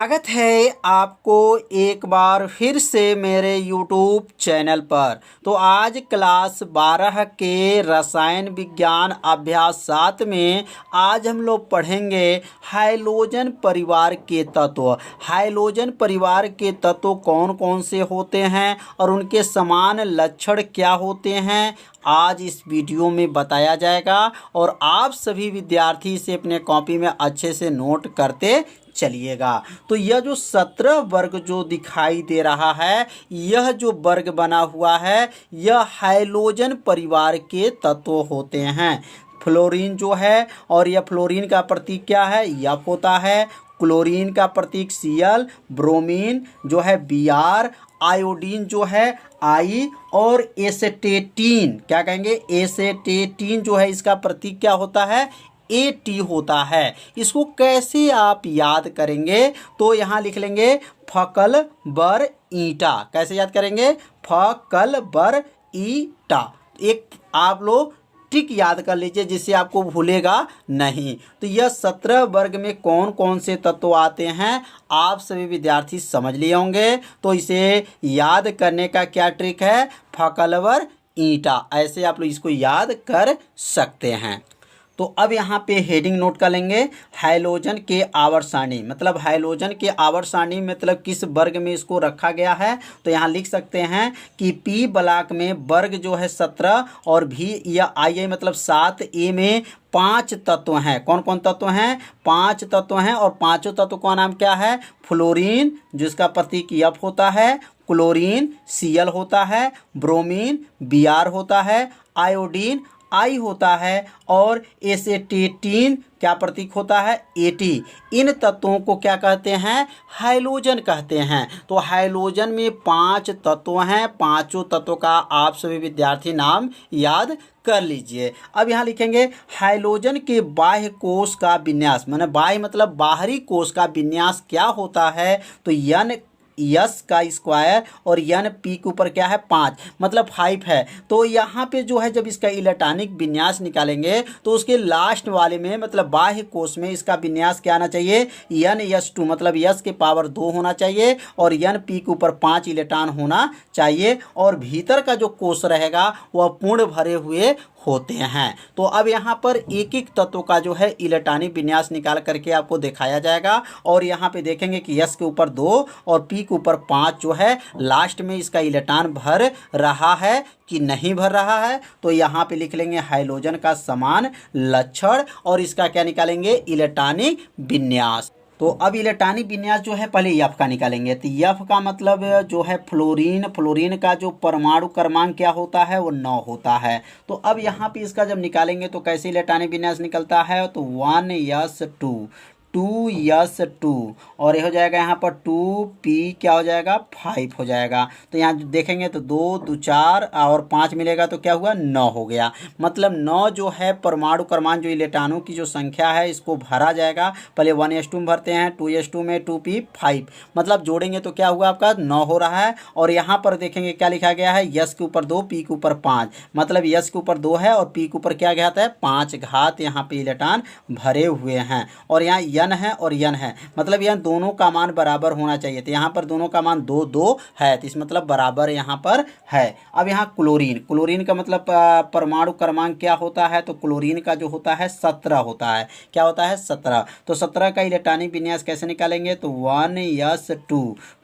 स्वागत है आपको एक बार फिर से मेरे YouTube चैनल पर। तो आज क्लास 12 के रसायन विज्ञान अभ्यास 7 में आज हम लोग पढ़ेंगे हाइलोजन परिवार के तत्व। हाइलोजन परिवार के तत्व कौन कौन से होते हैं और उनके समान लक्षण क्या होते हैं, आज इस वीडियो में बताया जाएगा। और आप सभी विद्यार्थी इसे अपने कॉपी में अच्छे से नोट करते चलिएगा। तो यह जो 17 वर्ग जो दिखाई दे रहा है, यह जो वर्ग बना हुआ है, यह हाइलोजन परिवार के तत्व होते हैं। फ्लोरीन जो है, और यह फ्लोरीन का प्रतीक क्या है, F होता है। क्लोरीन का प्रतीक Cl, ब्रोमीन जो है Br, आयोडीन जो है I, और एसेटेटीन क्या कहेंगे, एसेटेटीन जो है इसका प्रतीक क्या होता है, AT होता है। इसको कैसे आप याद करेंगे, तो यहाँ लिख लेंगे फकल बर ईटा। कैसे याद करेंगे, फकल बर ईटा। एक आप लोग ट्रिक याद कर लीजिए जिससे आपको भूलेगा नहीं। तो यह 17 वर्ग में कौन कौन से तत्व आते हैं आप सभी विद्यार्थी समझ लिए होंगे। तो इसे याद करने का क्या ट्रिक है, फकलवर ईंटा, ऐसे आप लोग इसको याद कर सकते हैं। तो अब यहाँ पे हेडिंग नोट कर लेंगे, हाइलोजन के आवर्त सारणी। मतलब हाइलोजन के आवर्त सारणी मतलब किस वर्ग में इसको रखा गया है। तो यहाँ लिख सकते हैं कि पी ब्लॉक में वर्ग जो है 17 और भी या आई मतलब 7, ए में 5 तत्व हैं। कौन कौन तत्व हैं, 5 तत्व हैं। और पांचों तत्व का नाम क्या है, फ्लोरीन जिसका प्रतीक F होता है, क्लोरीन Cl होता है, ब्रोमीन Br होता है, आयोडीन I होता है, और एसेटेटीन क्या प्रतीक होता है, AT। इन तत्वों को क्या कहते हैं, हाइलोजन कहते हैं। तो हाइलोजन में 5 तत्व हैं, पांचों तत्वों का आप सभी विद्यार्थी नाम याद कर लीजिए। अब यहाँ लिखेंगे हाइलोजन के बाह्य कोश का विन्यास, माने बाह्य मतलब बाहरी कोश का विन्यास क्या होता है। तो यस का स्क्वायर और N P के ऊपर क्या है 5 मतलब 5 है। तो यहाँ पे जो है जब इसका इलेक्ट्रॉनिक विन्यास निकालेंगे तो उसके लास्ट वाले में मतलब बाह्य कोश में इसका विन्यास क्या आना चाहिए, NS2 मतलब S के पावर 2 होना चाहिए और N P के ऊपर 5 इलेक्ट्रॉन होना चाहिए। और भीतर का जो कोश रहेगा वह पूर्ण भरे हुए होते हैं। तो अब यहाँ पर एक एक तत्व का जो है इलेक्ट्रॉनिक विन्यास निकाल करके आपको दिखाया जाएगा। और यहाँ पे देखेंगे कि S के ऊपर 2 और P के ऊपर 5 जो है लास्ट में इसका इलेक्ट्रॉन भर रहा है कि नहीं भर रहा है। तो यहाँ पे लिख लेंगे हाइलोजन का समान लक्षण और इसका क्या निकालेंगे, इलेक्ट्रॉनिक विन्यास। तो अब इलेक्ट्रॉनिक विन्यास जो है पहले F का निकालेंगे। तो F का मतलब जो है फ्लोरीन, फ्लोरीन का जो परमाणु क्रमांक क्या होता है वो 9 होता है। तो अब यहाँ पे इसका जब निकालेंगे तो कैसे इलेक्ट्रॉनिक विन्यास निकलता है, तो 1s2 2s2 और ये हो जाएगा यहाँ पर 2p क्या हो जाएगा 5 हो जाएगा। तो यहाँ देखेंगे तो 2 2 4 और 5 मिलेगा तो क्या हुआ 9 हो गया। मतलब 9 जो है परमाणु क्रमांक जो इलेक्ट्रॉनों की जो संख्या है इसको भरा जाएगा। पहले 1s2 में भरते हैं, 2s2 में 2p 5 मतलब जोड़ेंगे तो क्या हुआ आपका 9 हो रहा है। और यहाँ पर देखेंगे क्या लिखा गया है, यस के ऊपर 2 पी के ऊपर 5 मतलब यस के ऊपर 2 है और पी के ऊपर क्या घात है 5 घात यहाँ पे इलेक्ट्रॉन भरे हुए हैं। और यहाँ N है और N है मतलब यह दोनों का मान बराबर होना चाहिए। तो यहाँ पर दोनों का मान 2 2 है तो इस मतलब बराबर यहाँ पर है। अब यहाँ क्लोरीन, क्लोरीन का मतलब परमाणु क्रमांक क्या होता है, तो क्लोरीन का जो होता है 17 होता है। क्या होता है 17। तो 17 का इलेक्ट्रॉनिक विन्यास कैसे निकालेंगे, तो 1s2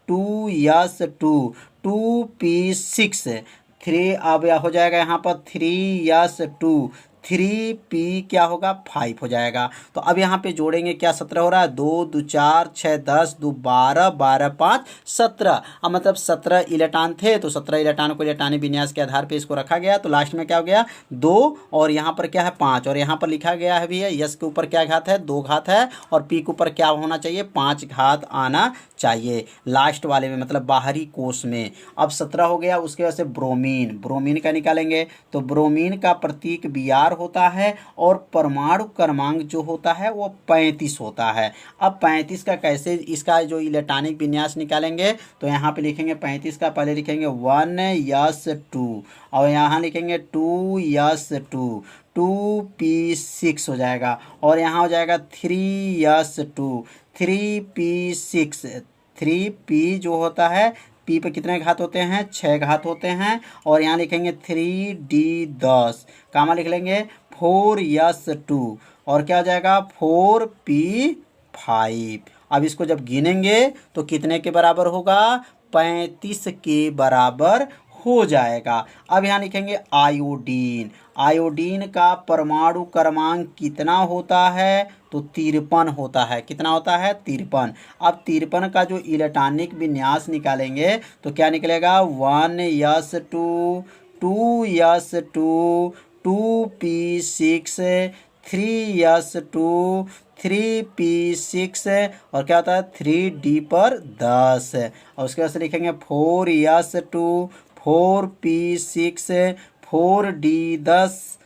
2s2 2p6 3 अब हो जाएगा यहाँ पर 3s2 3p क्या होगा 5 हो जाएगा। तो अब यहाँ पे जोड़ेंगे क्या 17 हो रहा है, 2 2 4 6 10 2 12 12 5 17। अब मतलब 17 इलेक्ट्रॉन थे तो 17 इलेक्ट्रॉन को इलेक्ट्रॉनिक विन्यास के आधार पे इसको रखा गया। तो लास्ट में क्या हो गया 2 और यहाँ पर क्या है 5 और यहाँ पर लिखा गया है भी है यस के ऊपर क्या घात है 2 घात है और पी के ऊपर क्या होना चाहिए 5 घात आना चाहिए लास्ट वाले में मतलब बाहरी कोश में। अब 17 हो गया। उसके बाद से ब्रोमीन, ब्रोमीन का निकालेंगे तो ब्रोमीन का प्रतीक Br होता है और परमाणु क्रमांक जो होता है वो 35 होता है। अब 35 का कैसे इसका जो इलेक्ट्रॉनिक विन्यास निकालेंगे, तो यहाँ पे लिखेंगे 35 का पहले लिखेंगे 1s2 और यहाँ लिखेंगे 2s2 2p6 हो जाएगा और यहाँ हो जाएगा 3s2 3p6। 3p जो होता है, p पे कितने घात होते हैं, 6 घात होते हैं। और यहाँ लिखेंगे 3d10, कामा लिख लेंगे 4s2, और क्या हो जाएगा 4p5। अब इसको जब गिनेंगे तो कितने के बराबर होगा, 35 के बराबर हो जाएगा। अब यहाँ लिखेंगे आयोडीन। आयोडीन का परमाणु क्रमांक कितना होता है, तो 53 होता है। कितना होता है, 53। अब 53 का जो इलेक्ट्रॉनिक विन्यास निकालेंगे तो क्या निकलेगा, 1s2, 2s2, 2p6, 3s2, 3p6, और क्या होता है 3d पर 10, और उसके बाद से लिखेंगे 4s2, 4p6, 4d10,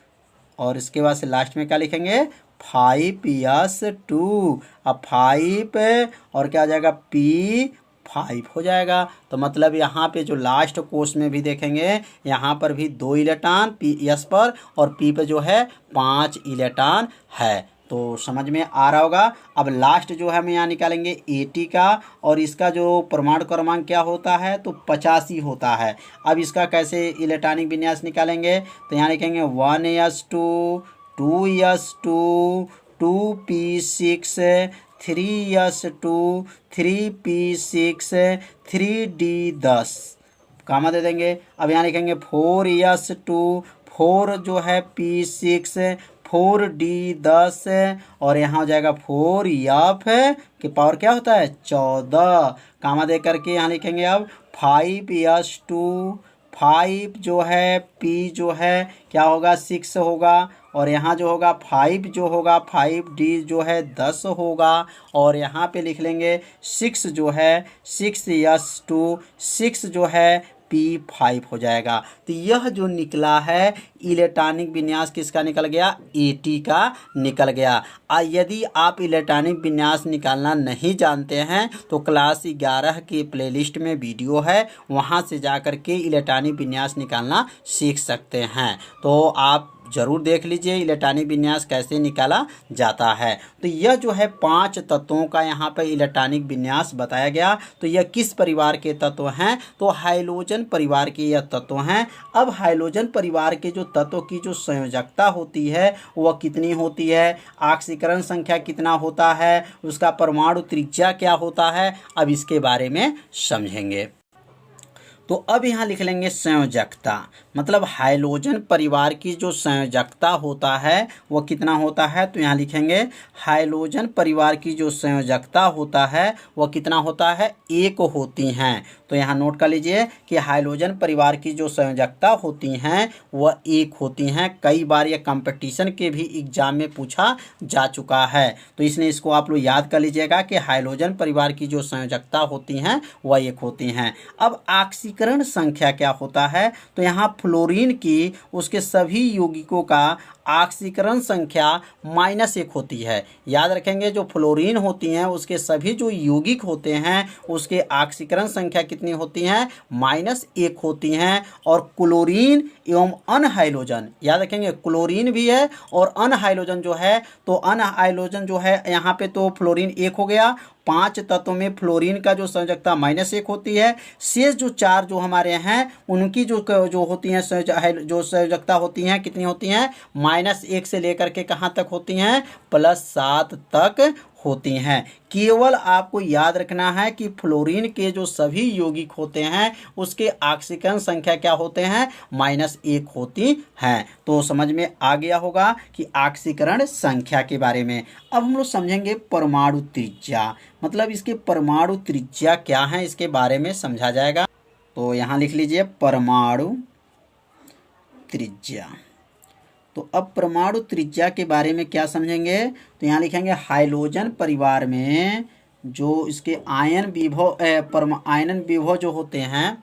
और इसके बाद से लास्ट में क्या लिखेंगे 5s2। अब 5 और क्या आ जाएगा p5 हो जाएगा। तो मतलब यहाँ पे जो लास्ट कोर्स में भी देखेंगे, यहाँ पर भी 2 इलेक्ट्रॉन s पर, और p पे जो है 5 इलेक्ट्रॉन है। तो समझ में आ रहा होगा। अब लास्ट जो है हम यहाँ निकालेंगे AT का, और इसका जो परमाणु क्रमांक क्या होता है, तो 85 होता है। अब इसका कैसे इलेक्ट्रॉनिक विन्यास निकालेंगे, तो यहाँ लिखेंगे 1s2, 2s2, 2p6, 3s2, 3p6, 3d10, कामा दे देंगे। अब यहाँ लिखेंगे 4s2, 4 जो है p6, 4d10, और यहाँ हो जाएगा 4f के पावर क्या होता है 14, कामा दे करके यहाँ लिखेंगे अब 5s2, 5 जो है p जो है क्या होगा 6 होगा, और यहाँ जो होगा 5 जो होगा 5d जो है 10 होगा, और यहाँ पे लिख लेंगे 6 जो है 6s2, 6 जो है p5 हो जाएगा। तो यह जो निकला है इलेक्ट्रॉनिक विन्यास किसका निकल गया, AT का निकल गया। यदि आप इलेक्ट्रॉनिक विन्यास निकालना नहीं जानते हैं तो क्लास 11 के प्लेलिस्ट में वीडियो है, वहां से जाकर के इलेक्ट्रॉनिक विन्यास निकालना सीख सकते हैं। तो आप जरूर देख लीजिए इलेक्ट्रॉनिक विन्यास कैसे निकाला जाता है। तो यह जो है 5 तत्वों का यहाँ पर इलेक्ट्रॉनिक विन्यास बताया गया। तो यह किस परिवार के तत्व हैं, तो हाइड्रोजन परिवार के यह तत्व हैं। अब हाइड्रोजन परिवार के जो तत्व की जो संयोजकता होती है वह कितनी होती है, ऑक्सीकरण संख्या कितना होता है, उसका परमाणु त्रिज्या क्या होता है, अब इसके बारे में समझेंगे। तो अब यहाँ लिख लेंगे संयोजकता, मतलब हाइड्रोजन परिवार की जो संयोजकता होता है वह कितना होता है, तो यहाँ लिखेंगे हाइड्रोजन परिवार की जो संयोजकता होता है वह कितना होता है, 1 होती हैं। तो यहाँ नोट कर लीजिए कि हाइड्रोजन परिवार की जो संयोजकता होती हैं वह 1 होती हैं। कई बार यह कंपटीशन के भी एग्जाम में पूछा जा चुका है, तो इसलिए इसको आप लोग याद कर लीजिएगा कि हाइड्रोजन परिवार की जो संयोजकता होती हैं वह 1 होती हैं। अब ऑक्सीकरण संख्या क्या होता है, तो यहाँ फ्लोरीन की उसके सभी यौगिकों का ऑक्सीकरण संख्या -1 होती है। याद रखेंगे जो फ्लोरीन होती हैं उसके सभी जो यौगिक होते हैं उसके ऑक्सीकरण संख्या कितनी होती हैं, -1 होती हैं। और क्लोरीन एवं अनहाइड्रोजन, याद रखेंगे क्लोरीन भी है और अनहाइड्रोजन जो है, तो अनहाइड्रोजन जो है यहाँ पे तो फ्लोरीन 1 हो गया। 5 तत्वों में फ्लोरीन का जो संयोजकता -1 होती है। शेष जो 4 जो हमारे हैं उनकी जो होती हैं जो संयोजकता होती हैं कितनी होती हैं, -1 से लेकर के कहाँ तक होती हैं, +7 तक होती हैं। केवल आपको याद रखना है कि फ्लोरीन के जो सभी यौगिक होते हैं उसके ऑक्सीकरण संख्या क्या होते हैं, -1 होती हैं। तो समझ में आ गया होगा कि ऑक्सीकरण संख्या के बारे में। अब हम लोग समझेंगे परमाणु त्रिज्या, मतलब इसके परमाणु त्रिज्या क्या है इसके बारे में समझा जाएगा। तो यहाँ लिख लीजिए परमाणु त्रिज्या। तो अब परमाणु त्रिज्या के बारे में क्या समझेंगे, तो यहाँ लिखेंगे हाइड्रोजन परिवार में जो इसके आयन विभव जो होते हैं,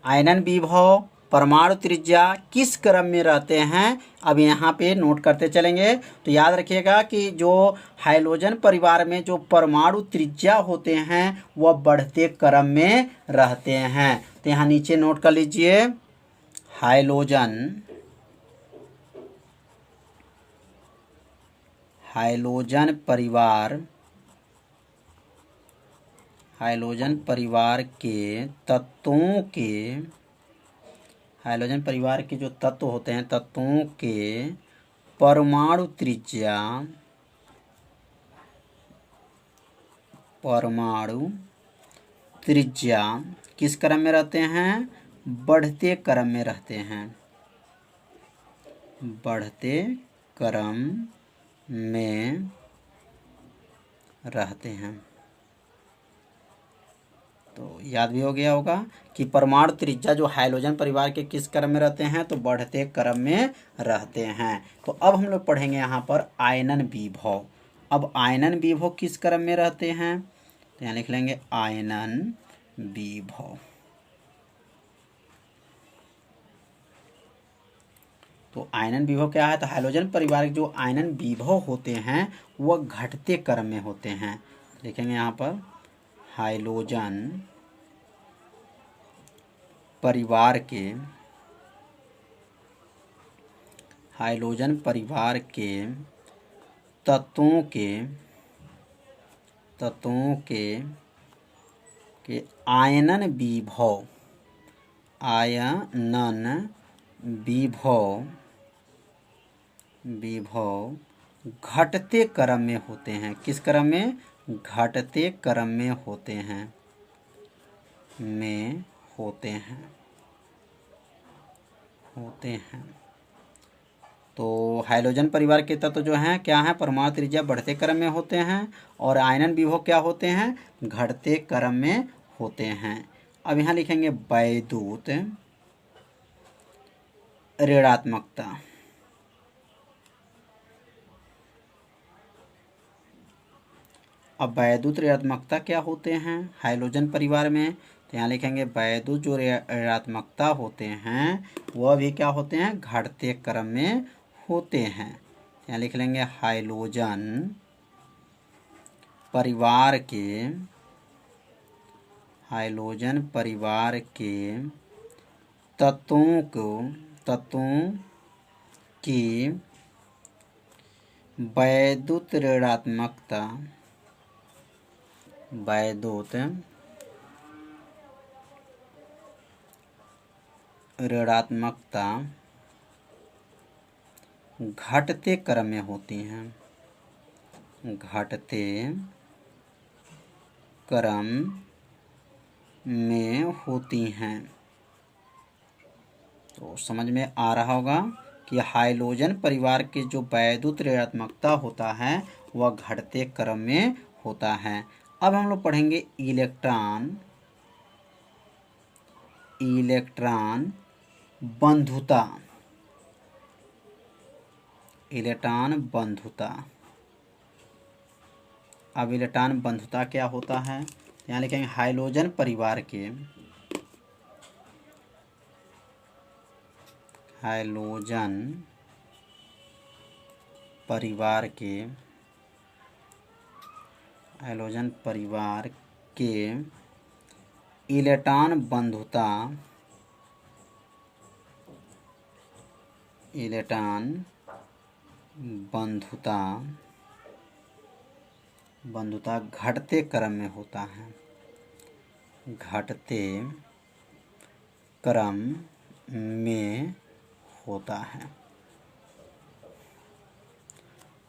आयनन विभव परमाणु त्रिज्या किस क्रम में रहते हैं, अब यहाँ पे नोट करते चलेंगे। तो याद रखिएगा कि जो हाइड्रोजन परिवार में जो परमाणु त्रिज्या होते हैं वह बढ़ते क्रम में रहते हैं। तो यहाँ नीचे नोट कर लीजिए हाइड्रोजन परिवार हाइड्रोजन परिवार के तत्वों के, हाइड्रोजन परिवार के जो तत्व होते हैं, तत्वों के परमाणु त्रिज्या, परमाणु त्रिज्या किस क्रम में रहते हैं? बढ़ते क्रम में रहते हैं, बढ़ते क्रम में रहते हैं। तो याद भी हो गया होगा कि परमाणु त्रिज्या जो हाइड्रोजन परिवार के किस क्रम में रहते हैं? तो बढ़ते क्रम में रहते हैं। तो अब हम लोग पढ़ेंगे यहाँ पर आयनन विभव। अब आयनन विभव किस क्रम में रहते हैं? तो यहाँ लिख लेंगे आयनन विभव। तो आयनन विभव क्या है? तो हाइड्रोजन परिवार के जो आयनन विभव होते हैं वह घटते क्रम में होते हैं। लिखेंगे यहाँ पर हाइड्रोजन परिवार के, हाइड्रोजन परिवार के तत्वों के आयनन विभव, आयनन विभव घटते क्रम में होते हैं। किस क्रम में? घटते क्रम में होते हैं, होते हैं। तो हाइड्रोजन परिवार के तत्व जो हैं क्या हैं? परमाणु त्रिज्या बढ़ते क्रम में होते हैं और आयनन विभव क्या होते हैं? घटते क्रम में होते हैं। अब यहाँ लिखेंगे वैद्युत ऋणात्मकता। अब वैद्युत ऋणात्मकता क्या होते हैं हाइड्रोजन परिवार में? तो यहाँ लिखेंगे वैद्युत जो ऋणात्मकता होते हैं वह भी क्या होते हैं? घटते क्रम में होते हैं। यहाँ लिख लेंगे हाइड्रोजन परिवार के, हाइड्रोजन परिवार के तत्वों की वैद्युत ऋणात्मकता, वैद्युत ऋणात्मकता घटते क्रम में होती हैं, घटते क्रम में होती हैं। तो समझ में आ रहा होगा कि हाइड्रोजन परिवार के जो वैद्युत ऋणात्मकता होता है वह घटते क्रम में होता है। अब हम लोग पढ़ेंगे इलेक्ट्रॉन, इलेक्ट्रॉन बंधुता, इलेक्ट्रॉन बंधुता। अब इलेक्ट्रॉन बंधुता क्या होता है? यहाँ लिखेंगे हाइड्रोजन परिवार के, हाइड्रोजन परिवार के, हाइड्रोजन परिवार के इलेक्ट्रॉन बंधुता, इलेक्ट्रॉन बंधुता घटते क्रम में होता है, घटते क्रम में होता है।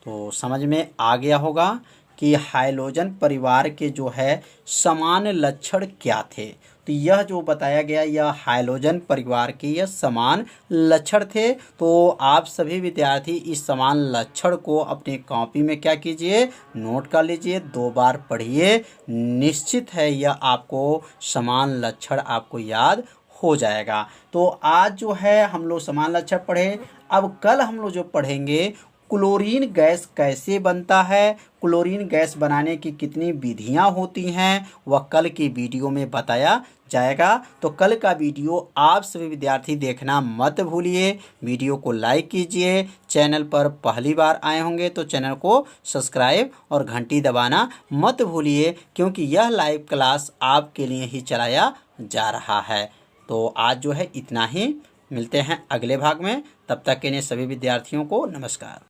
तो समझ में आ गया होगा कि हाइड्रोजन परिवार के जो है समान लक्षण क्या थे। तो यह जो बताया गया यह हाइड्रोजन परिवार के यह समान लक्षण थे। तो आप सभी विद्यार्थी इस समान लक्षण को अपनी कॉपी में क्या कीजिए? नोट कर लीजिए, 2 बार पढ़िए। निश्चित है यह आपको समान लक्षण आपको याद हो जाएगा। तो आज जो है हम लोग समान लक्षण पढ़े। अब कल हम लोग जो पढ़ेंगे क्लोरीन गैस कैसे बनता है, क्लोरीन गैस बनाने की कितनी विधियां होती हैं, वह कल की वीडियो में बताया जाएगा। तो कल का वीडियो आप सभी विद्यार्थी देखना मत भूलिए। वीडियो को लाइक कीजिए, चैनल पर पहली बार आए होंगे तो चैनल को सब्सक्राइब और घंटी दबाना मत भूलिए, क्योंकि यह लाइव क्लास आपके लिए ही चलाया जा रहा है। तो आज जो है इतना ही, मिलते हैं अगले भाग में। तब तक के लिए सभी विद्यार्थियों को नमस्कार।